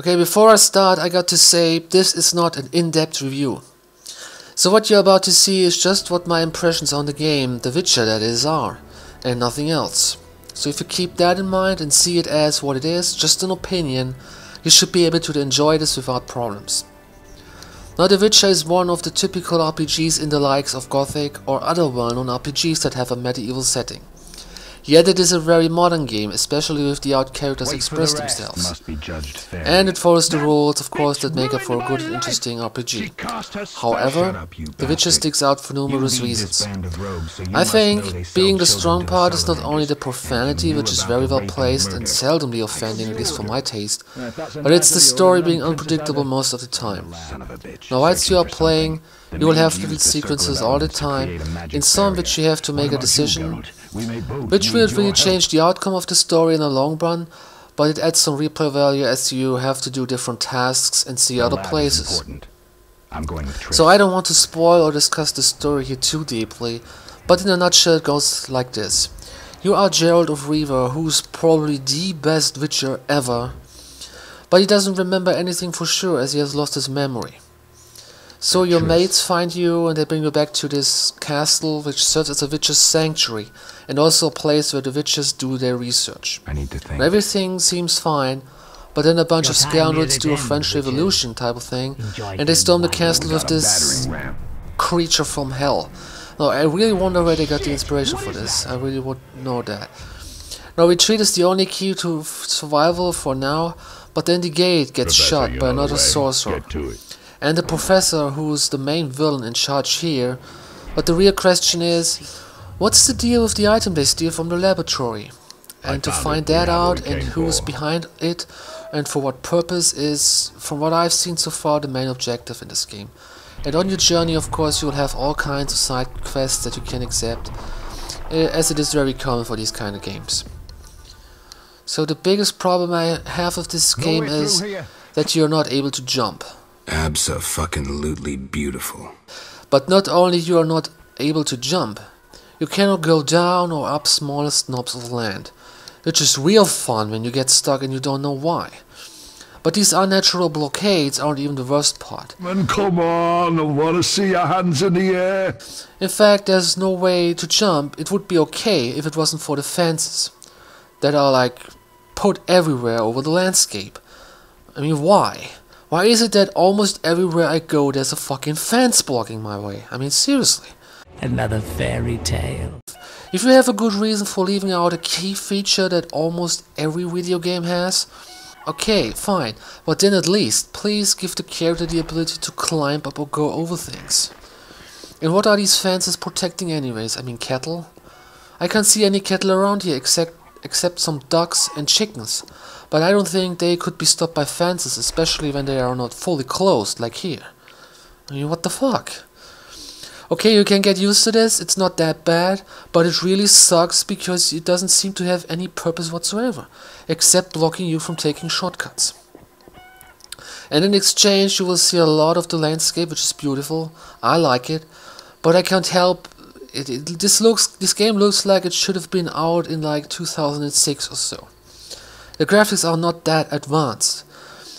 Okay, before I start, I got to say this is not an in-depth review. So what you're about to see is just what my impressions on the game, The Witcher that is, are, and nothing else. So if you keep that in mind and see it as what it is, just an opinion, you should be able to enjoy this without problems. Now, The Witcher is one of the typical RPGs in the likes of Gothic or other well-known RPGs that have a medieval setting. Yet it is a very modern game, especially with the out characters express themselves. And it follows the rules, of course, that make it for a good and interesting RPG. However, The Witcher sticks out for numerous reasons. I think being the strong part is not only the profanity, which is very well placed and seldomly offending, at least for my taste, but it's the story being unpredictable most of the time. Now, whilst you are playing, you will have little sequences all the time, in some which you have to make a decision, which will really change the outcome of the story in the long run, but it adds some replay value as you have to do different tasks and see other places. So I don't want to spoil or discuss the story here too deeply, but in a nutshell it goes like this. You are Geralt of Rivia, who's probably the best Witcher ever, but he doesn't remember anything for sure as he has lost his memory. So your mates find you and they bring you back to this castle, which serves as a witcher's sanctuary and also a place where the witches do their research. Everything seems fine, but then a bunch of scoundrels do a French Revolution type of thing and they storm the castle with this creature from hell. Now I really wonder where they got the inspiration for this. I really would know that. Now retreat is the only key to survival for now, but then the gate gets shut by another sorcerer. And the professor, who's the main villain in charge here, but the real question is, what's the deal with the item they steal from the laboratory? And to find that out and who's behind it and for what purpose is, from what I've seen so far, the main objective in this game. And on your journey, of course, you'll have all kinds of side quests that you can accept, as it is very common for these kind of games. So the biggest problem I have with this game is that you're not able to jump. Abso-fucking-lutely beautiful. But not only you are not able to jump, you cannot go down or up smallest knobs of land, which is real fun when you get stuck and you don't know why. But these unnatural blockades aren't even the worst part. Man, come on, I want to see your hands in the air. In fact, there's no way to jump. It would be okay if it wasn't for the fences that are like put everywhere over the landscape. I mean, why? Why is it that almost everywhere I go there's a fucking fence blocking my way? I mean, seriously. Another fairy tale. If you have a good reason for leaving out a key feature that almost every video game has, okay, fine, but then at least, please give the character the ability to climb up or go over things. And what are these fences protecting anyways? I mean, cattle? I can't see any cattle around here except some ducks and chickens. But I don't think they could be stopped by fences, especially when they are not fully closed, like here. I mean, what the fuck? Okay, you can get used to this, it's not that bad, but it really sucks because it doesn't seem to have any purpose whatsoever, except blocking you from taking shortcuts. And in exchange you will see a lot of the landscape, which is beautiful. I like it, but I can't help it. This game looks like it should have been out in like 2006 or so. The graphics are not that advanced.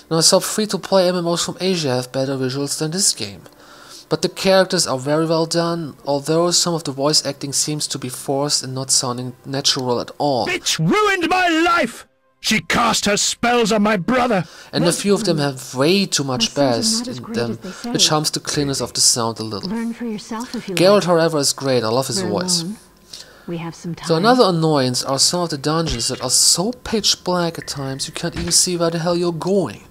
Now some free-to-play MMOs from Asia have better visuals than this game. But the characters are very well done, although some of the voice acting seems to be forced and not sounding natural at all. Bitch ruined my life! She cast her spells on my brother! And a few of them have way too much bass in them, which harms the clearness of the sound a little. Geralt, however, is great. I love his voice. So another annoyance are some of the dungeons that are so pitch black at times you can't even see where the hell you're going.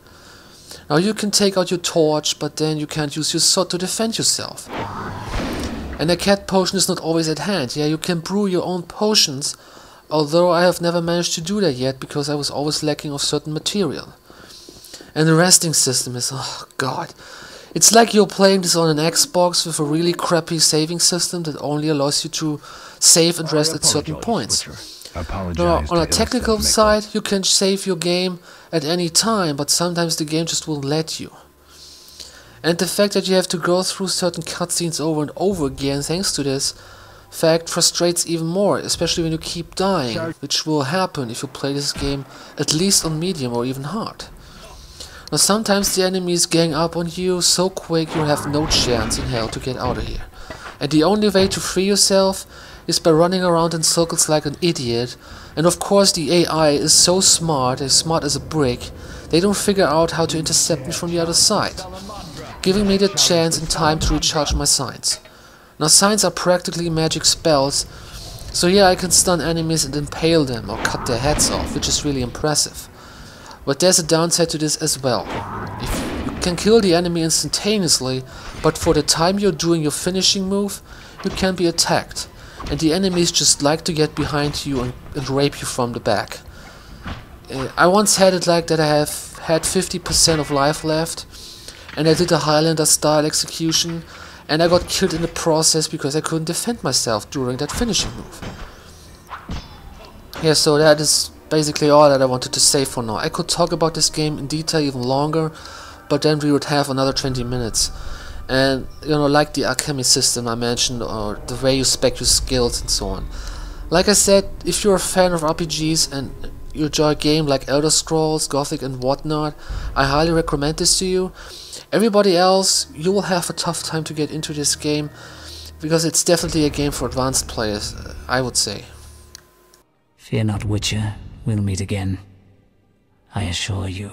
Now you can take out your torch, but then you can't use your sword to defend yourself. And a cat potion is not always at hand. Yeah, you can brew your own potions, although I have never managed to do that yet because I was always lacking of certain material. And the resting system is, oh god. It's like you're playing this on an Xbox with a really crappy saving system that only allows you to save and rest at certain points. Now, on a technical side, you can save your game at any time, but sometimes the game just won't let you. And the fact that you have to go through certain cutscenes over and over again thanks to this fact frustrates even more, especially when you keep dying, which will happen if you play this game at least on medium or even hard. Now sometimes the enemies gang up on you so quick you have no chance in hell to get out of here. And the only way to free yourself is by running around in circles like an idiot. And of course the AI is so smart, as smart as a brick, they don't figure out how to intercept me from the other side, giving me the chance and time to recharge my signs. Now signs are practically magic spells, so yeah, I can stun enemies and impale them or cut their heads off, which is really impressive. But there's a downside to this as well. You can kill the enemy instantaneously, but for the time you're doing your finishing move, you can be attacked. And the enemies just like to get behind you and rape you from the back. I once had it like that. I have had 50% of life left, and I did a Highlander style execution, and I got killed in the process because I couldn't defend myself during that finishing move. Yeah, so that is basically all that I wanted to say for now. I could talk about this game in detail even longer, but then we would have another 20 minutes. And, you know, like the alchemy system I mentioned, or the way you spec your skills and so on. Like I said, if you're a fan of RPGs and you enjoy a game like Elder Scrolls, Gothic and whatnot, I highly recommend this to you. Everybody else, you will have a tough time to get into this game, because it's definitely a game for advanced players, I would say. Fear not, Witcher. We'll meet again. I assure you.